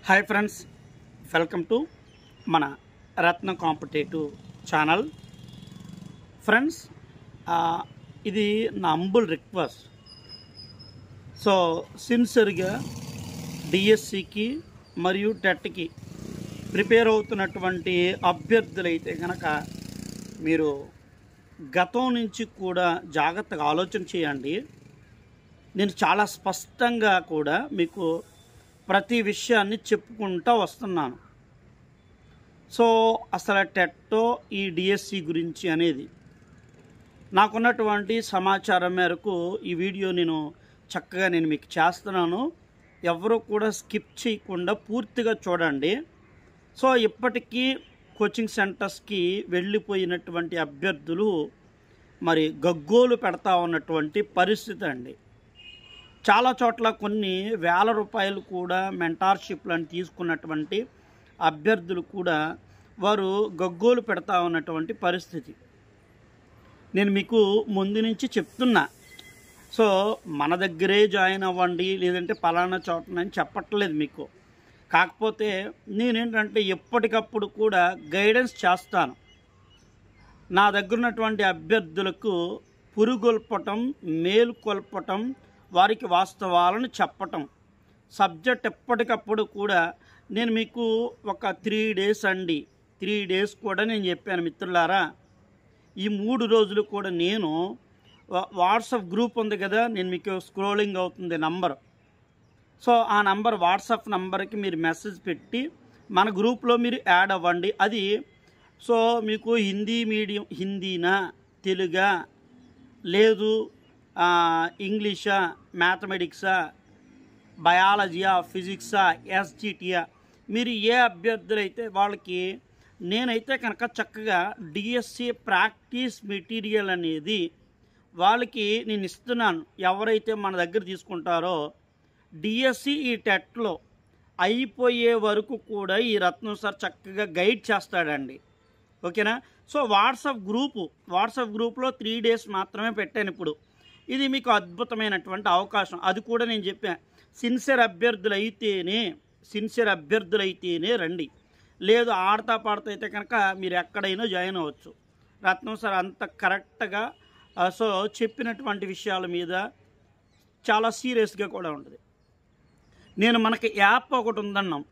Hi friends, welcome to మన రత్న competitive channel. Friends, ఇది నా హంబుల్ రిక్వెస్ట్. సో సిన్సియర్గా డిఎస్సికి మరియు టెట్కి ప్రిపేర్ అవుతున్నటువంటి అభ్యర్థులైతే కనుక మీరు గతం నుంచి కూడా జాగ్రత్తగా ఆలోచన చేయండి. నేను చాలా స్పష్టంగా కూడా మీకు ప్రతి విషయాన్ని చెప్పుకుంటూ వస్తున్నాను. సో అసలు టెట్టో ఈ డిఎస్సి గురించి అనేది నాకున్నటువంటి సమాచారం మేరకు ఈ వీడియో నేను చక్కగా మీకు చేస్తున్నాను. ఎవరు కూడా స్కిప్ చేయకుండా పూర్తిగా చూడండి. సో ఇప్పటికీ కోచింగ్ సెంటర్స్కి వెళ్ళిపోయినటువంటి అభ్యర్థులు మరి గగ్గోలు పెడతా ఉన్నటువంటి పరిస్థితి అండి. చాలా చోట్ల కొన్ని వేల రూపాయలు కూడా మెంటార్షిప్లను తీసుకున్నటువంటి అభ్యర్థులు కూడా వారు గగ్గోలు పెడతా ఉన్నటువంటి పరిస్థితి నేను మీకు ముందు నుంచి చెప్తున్నా. సో మన దగ్గరే జాయిన్ అవ్వండి, లేదంటే పలానా చోటనని చెప్పట్లేదు మీకు. కాకపోతే నేనేంటంటే ఎప్పటికప్పుడు కూడా గైడెన్స్ చేస్తాను. నా దగ్గర ఉన్నటువంటి అభ్యర్థులకు పురుగొల్పటం, మేలుకొల్పటం, వారికి వాస్తవాలను చెప్పటం సబ్జెక్ట్ ఎప్పటికప్పుడు కూడా నేను మీకు ఒక 3 days అండి, 3 days కూడా నేను చెప్పాను మిత్రులారా. ఈ 3 రోజులు కూడా నేను వాట్సాప్ గ్రూప్ ఉంది కదా, నేను మీకు స్క్రోలింగ్ అవుతుంది నంబర్. సో ఆ నంబర్ వాట్సాప్ నంబర్కి మీరు మెసేజ్ పెట్టి మన గ్రూప్లో మీరు యాడ్ అవ్వండి. అది సో మీకు హిందీ మీడియం, హిందీనా, తెలుగా, లేదు ఇంగ్లీషా, మ్యాథమెటిక్సా, బయాలజీయా, ఫిజిక్సా, ఎస్జిటియా, మీరు ఏ అభ్యర్థులైతే వాళ్ళకి నేనైతే కనుక చక్కగా డిఎస్సి ప్రాక్టీస్ మెటీరియల్ అనేది వాళ్ళకి నేను ఇస్తున్నాను. ఎవరైతే మన దగ్గర తీసుకుంటారో డిఎస్సి ఈ టెట్లో అయిపోయే వరకు కూడా ఈ రత్నం సార్ చక్కగా గైడ్ చేస్తాడండి. ఓకేనా? సో వాట్సాప్ గ్రూప్లో 3 days మాత్రమే పెట్టాను ఇప్పుడు. ఇది మీకు అద్భుతమైనటువంటి అవకాశం. అది కూడా నేను చెప్పాను, సిన్సియర్ అభ్యర్థులైతేనే రండి, లేదు ఆడతా పాడతా అయితే కనుక మీరు ఎక్కడైనా జాయిన్ అవ్వచ్చు. రత్నం సార్ అంత కరెక్ట్గా సో చెప్పినటువంటి విషయాల మీద చాలా సీరియస్గా కూడా ఉంటుంది. నేను మనకి యాప్ ఒకటి ఉందన్నాం.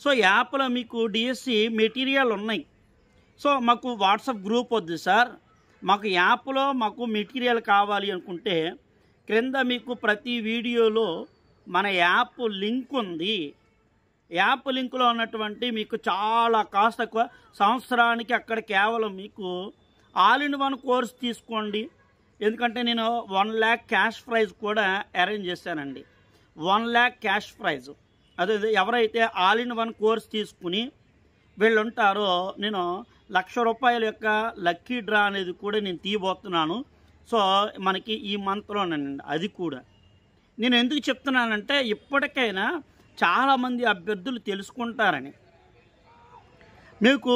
సో యాప్లో మీకు డిఎస్సి మెటీరియల్ ఉన్నాయి. సో మాకు వాట్సాప్ గ్రూప్ వద్దు సార్, మాకు యాప్లో మాకు మెటీరియల్ కావాలి అనుకుంటే క్రింద మీకు ప్రతి వీడియోలో మన యాప్ లింక్ ఉంది. యాప్ లింకులో ఉన్నటువంటి మీకు చాలా కాస్ట్ తక్కువ, సంవత్సరానికి అక్కడ కేవలం మీకు ఆల్ ఇన్ వన్ కోర్స్ తీసుకోండి. ఎందుకంటే నేను 1 lakh క్యాష్ ప్రైజ్ కూడా అరేంజ్ చేశానండి. 1 lakh క్యాష్ ప్రైజ్. అదే ఎవరైతే ఆల్ ఇన్ వన్ కోర్స్ తీసుకుని వీళ్ళు ఉంటారో నేను ₹1,00,000 యొక్క లక్కీ డ్రా అనేది కూడా నేను తీయబోతున్నాను. సో మనకి ఈ మంత్లోనండి. అది కూడా నేను ఎందుకు చెప్తున్నానంటే ఇప్పటికైనా చాలామంది అభ్యర్థులు తెలుసుకుంటారని. మీకు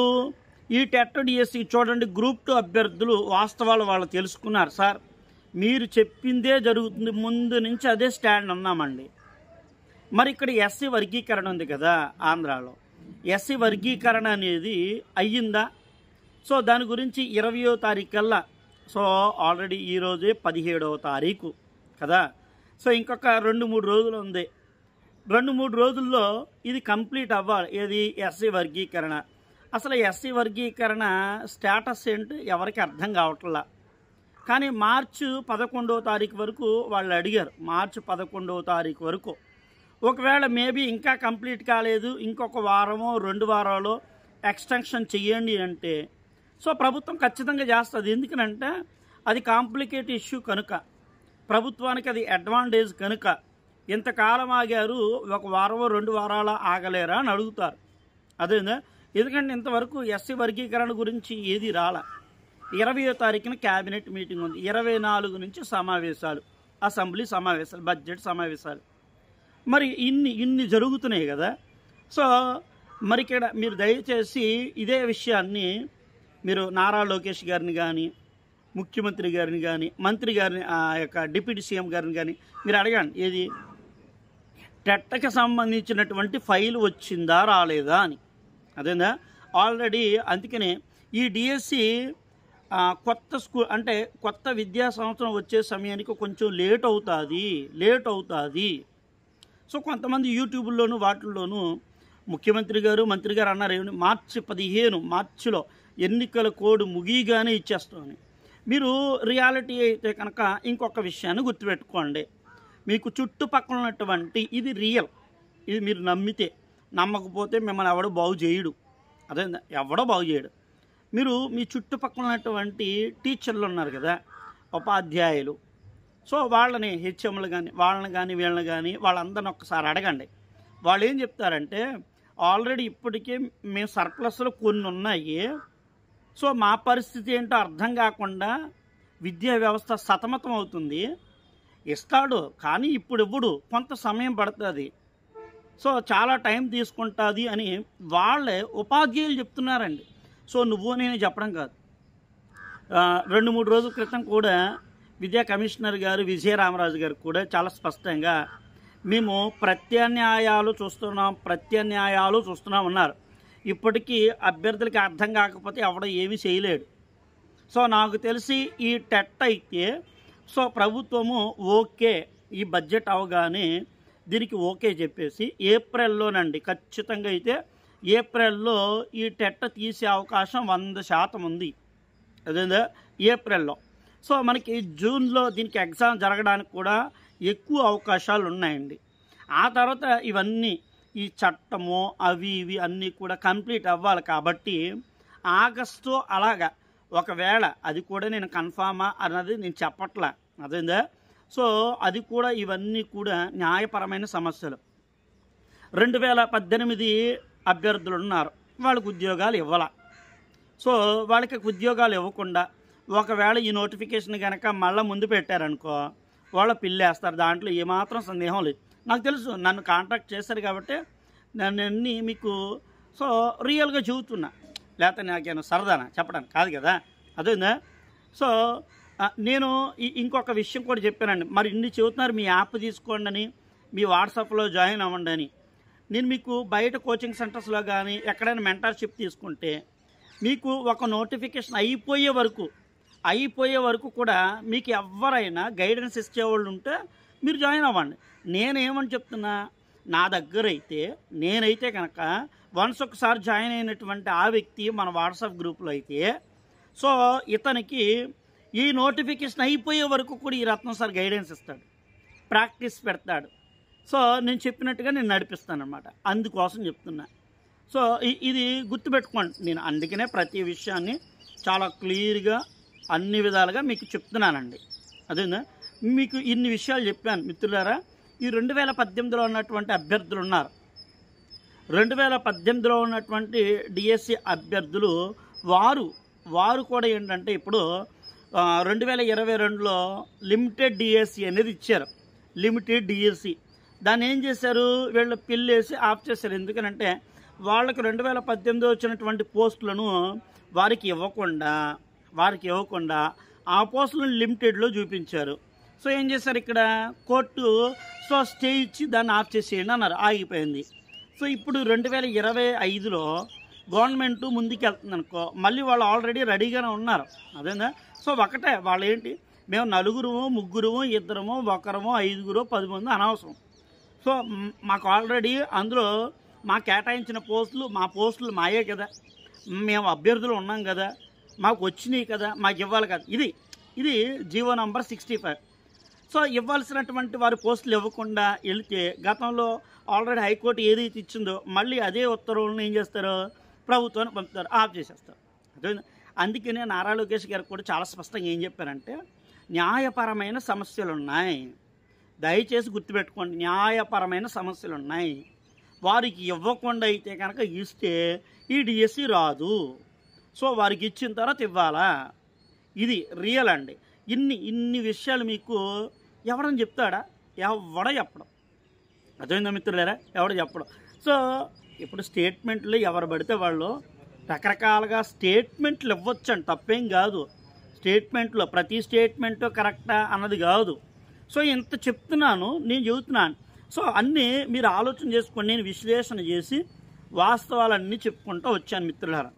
ఈ టెట్ డిఎస్సి చూడండి, గ్రూప్ 2 అభ్యర్థులు వాస్తవాలు వాళ్ళు తెలుసుకున్నారు. సార్ మీరు చెప్పిందే జరుగుతుంది, ముందు నుంచి అదే స్టాండ్ ఉన్నామండి. మరి ఇక్కడ ఎస్సీ వర్గీకరణ ఉంది కదా ఆంధ్రాలో, ఎస్సీ వర్గీకరణ అనేది అయ్యిందా? సో దాని గురించి 20వ తారీఖు కల్లా, సో ఆల్రెడీ ఈరోజే 17వ తారీఖు కదా, సో ఇంకొక 2-3 రోజులు ఉంది. 2-3 రోజుల్లో ఇది కంప్లీట్ అవ్వాలి. ఏది ఎస్సీ వర్గీకరణ. అసలు ఎస్సీ వర్గీకరణ స్టేటస్ ఏంటి ఎవరికి అర్థం కావట్లా. కానీ మార్చి 11వ తారీఖు వరకు వాళ్ళు అడిగారు. మార్చి 11వ తారీఖు వరకు ఒకవేళ మేబీ ఇంకా కంప్లీట్ కాలేదు, ఇంకొక వారమో 2 వారాలు ఎక్స్టెన్షన్ చెయ్యండి అంటే సో ప్రభుత్వం ఖచ్చితంగా చేస్తుంది. ఎందుకనంటే అది కాంప్లికేట్ ఇష్యూ కనుక, ప్రభుత్వానికి అది అడ్వాంటేజ్ కనుక. ఇంతకాలం ఆగారు, ఒక వారమో 2 వారాల ఆగలేరా అని అడుగుతారు. అదేనా? ఎందుకంటే ఇంతవరకు ఎస్సీ వర్గీకరణ గురించి ఏది రాలా. 20వ తారీఖున క్యాబినెట్ మీటింగ్ ఉంది, 24 నుంచి సమావేశాలు, అసెంబ్లీ సమావేశాలు, బడ్జెట్ సమావేశాలు. మరి ఇన్ని జరుగుతున్నాయి కదా. సో మరి ఇక్కడ మీరు దయచేసి ఇదే విషయాన్ని మీరు నారా లోకేష్ గారిని కానీ, ముఖ్యమంత్రి గారిని కానీ, మంత్రి గారిని, ఆ యొక్క డిప్యూటీ సీఎం గారిని కానీ మీరు అడగండి. ఏది టెట్కి సంబంధించినటువంటి ఫైల్ వచ్చిందా రాలేదా అని. అదేందా ఆల్రెడీ. అందుకనే ఈ డిఎస్సి కొత్త స్కూల్ అంటే కొత్త విద్యా సంవత్సరం వచ్చే సమయానికి కొంచెం లేట్ అవుతుంది. సో కొంతమంది యూట్యూబ్లోను వాటిల్లోనూ ముఖ్యమంత్రి గారు మంత్రి గారు అన్నారు ఏమి మార్చి 15 ఎన్నికల కోడ్ ముగియగానే ఇచ్చేస్తామని. మీరు రియాలిటీ అయితే కనుక ఇంకొక విషయాన్ని గుర్తుపెట్టుకోండి. మీకు చుట్టుపక్కల ఉన్నటువంటి ఇది రియల్, ఇది మీరు నమ్మకపోతే మిమ్మల్ని ఎవడో బాగు చేయడు. అదే ఎవడో బాగు చేయడు. మీరు మీ చుట్టుపక్కల ఉన్నటువంటి టీచర్లు ఉన్నారు కదా, ఉపాధ్యాయులు, సో వాళ్ళని హెచ్ఎంలు కానీ వీళ్ళని కానీ వాళ్ళందరిని ఒక్కసారి అడగండి. వాళ్ళు ఏం చెప్తారంటే ఆల్రెడీ ఇప్పటికే మేము సర్ప్లస్లో కొన్ని ఉన్నాయి, సో మా పరిస్థితి ఏంటో అర్థం కాకుండా విద్యా వ్యవస్థ సతమతం అవుతుంది. ఇస్తాడు కానీ ఇప్పుడు ఇవ్వడు, కొంత సమయం పడుతుంది, సో చాలా టైం తీసుకుంటుంది అని వాళ్ళే ఉపాధ్యాయులు చెప్తున్నారండి. సో నేను చెప్పడం కాదు. 2-3 రోజుల క్రితం కూడా విద్యా కమిషనర్ గారు విజయరామరాజు గారు కూడా చాలా స్పష్టంగా మేము ప్రత్యామ్నాయాలు చూస్తున్నాం ఉన్నారు. ఇప్పటికీ అభ్యర్థులకి అర్థం కాకపోతే ఎవడో ఏమీ చేయలేడు. సో నాకు తెలిసి ఈ టెట్ అయితే సో ప్రభుత్వము ఓకే, ఈ బడ్జెట్ అవగానే దీనికి ఓకే చెప్పేసి ఏప్రిల్లోనండి ఖచ్చితంగా అయితే ఏప్రిల్లో ఈ టెట్ తీసే అవకాశం 100% ఉంది. అదేందా ఏప్రిల్లో. సో మనకి జూన్లో దీనికి ఎగ్జామ్ జరగడానికి కూడా ఎక్కువ అవకాశాలు ఉన్నాయండి. ఆ తర్వాత ఇవన్నీ ఈ చట్టము అవి ఇవి అన్నీ కూడా కంప్లీట్ అవ్వాలి కాబట్టి ఆగస్టు అలాగా ఒకవేళ అది కూడా నేను కన్ఫామా అన్నది నేను చెప్పట్లా. అదేందా. సో అది కూడా ఇవన్నీ కూడా న్యాయపరమైన సమస్యలు. 2018 అభ్యర్థులు ఉన్నారు, వాళ్ళకి ఉద్యోగాలు ఇవ్వాల. సో వాళ్ళకి ఉద్యోగాలు ఇవ్వకుండా ఒకవేళ ఈ నోటిఫికేషన్ కనుక మళ్ళీ ముందు పెట్టారనుకో వాళ్ళ పిల్లేస్తారు. దాంట్లో ఏమాత్రం సందేహం లేదు. నాకు తెలుసు, నన్ను కాంటాక్ట్ చేశారు కాబట్టి నన్ను అన్నీ మీకు సో రియల్గా చెబుతున్నా, లేకపోతే నాకేమో సరదానా చెప్పడానికి కాదు కదా. అదేందా. సో నేను ఇంకొక విషయం కూడా చెప్పానండి. మరి ఇన్ని చెబుతున్నారు మీ యాప్ తీసుకోండి అని, మీ వాట్సాప్లో జాయిన్ అవ్వండి అని. నేను మీకు బయట కోచింగ్ సెంటర్స్లో కానీ ఎక్కడైనా మెంటర్షిప్ తీసుకుంటే మీకు ఒక నోటిఫికేషన్ అయిపోయే వరకు కూడా మీకు ఎవరైనా గైడెన్స్ ఇచ్చేవాళ్ళు ఉంటే మీరు జాయిన్ అవ్వండి. నేనేమని చెప్తున్నా, నా దగ్గర అయితే నేనైతే కనుక వన్స్ ఒకసారి జాయిన్ అయినటువంటి ఆ వ్యక్తి మన వాట్సాప్ గ్రూప్లో అయితే సో ఇతనికి ఈ నోటిఫికేషన్ అయిపోయే వరకు కూడా ఈ రత్నం సార్ గైడెన్స్ ఇస్తాడు, ప్రాక్టీస్ పెడతాడు. సో నేను చెప్పినట్టుగా నేను నడిపిస్తాను అన్నమాట. అందుకోసం చెప్తున్నా. సో ఇది గుర్తుపెట్టుకోండి. నేను అందుకనే ప్రతి విషయాన్ని చాలా క్లియర్గా అన్ని విధాలుగా మీకు చెప్తున్నానండి. అదేనా మీకు ఇన్ని విషయాలు చెప్పాను మిత్రులారా. ఈ 2018లో ఉన్నటువంటి అభ్యర్థులు ఉన్నారు. 2018లో ఉన్నటువంటి డిఎస్సి అభ్యర్థులు వారు కూడా ఏంటంటే ఇప్పుడు 2022లో లిమిటెడ్ డిఎస్సి అనేది ఇచ్చారు. లిమిటెడ్ డిఎస్సి దాన్ని ఏం చేశారు, వీళ్ళు పిల్లేసి ఆఫ్ చేశారు. ఎందుకనంటే వాళ్ళకి 2018 వచ్చినటువంటి పోస్టులను వారికి ఇవ్వకుండా ఆ పోస్టులను లిమిటెడ్లో చూపించారు. సో ఏం చేశారు, ఇక్కడ కోర్టు సో స్టే ఇచ్చి దాన్ని ఆఫ్ చేసేయండి అన్నారు, ఆగిపోయింది. సో ఇప్పుడు 2025లో గవర్నమెంట్ ముందుకు వెళ్తుంది అనుకో, మళ్ళీ వాళ్ళు ఆల్రెడీ రెడీగానే ఉన్నారు. అదేనా. సో ఒకటే వాళ్ళు ఏంటి, మేము 4, 3, 2, 1, 5, 10 మంది అనవసరం. సో మాకు ఆల్రెడీ అందులో మా కేటాయించిన పోస్టులు మాయే కదా, మేము అభ్యర్థులు ఉన్నాం కదా, మాకు వచ్చినాయి కదా, మాకు ఇవ్వాలి కదా. ఇది జీవో నంబర్ 65. సో ఇవ్వాల్సినటువంటి వారి పోస్టులు ఇవ్వకుండా వెళితే గతంలో ఆల్రెడీ హైకోర్టు ఏదైతే ఇచ్చిందో మళ్ళీ అదే ఉత్తర్వులను ఏం చేస్తారు, ప్రభుత్వాన్ని పంపుతారు, ఆఫ్ చేసేస్తారు. అదే అందుకనే నారా లోకేష్ గారు కూడా చాలా స్పష్టంగా ఏం చెప్పారంటే న్యాయపరమైన సమస్యలు ఉన్నాయి, దయచేసి గుర్తుపెట్టుకోండి, న్యాయపరమైన సమస్యలు ఉన్నాయి. వారికి ఇవ్వకుండా అయితే కనుక ఇస్తే ఈ డిఎస్సి రాదు. సో వారికి ఇచ్చిన తర్వాత ఇవ్వాలా. ఇది రియల్ అండి. ఇన్ని విషయాలు మీకు ఎవడని చెప్తాడా, ఎవడ చెప్పడం. అర్థమైందా మిత్రులారా, ఎవడ చెప్పడం. సో ఇప్పుడు స్టేట్మెంట్లు ఎవరు పడితే వాళ్ళు రకరకాలుగా స్టేట్మెంట్లు ఇవ్వచ్చండి, తప్పేం కాదు. స్టేట్మెంట్లో ప్రతి స్టేట్మెంటు కరెక్టా అన్నది కాదు. సో ఇంత చెప్తున్నాను, నేను చెబుతున్నాను. సో అన్నీ మీరు ఆలోచన చేసుకొని నేను విశ్లేషణ చేసి వాస్తవాలన్నీ చెప్పుకుంటూ వచ్చాను మిత్రులారా.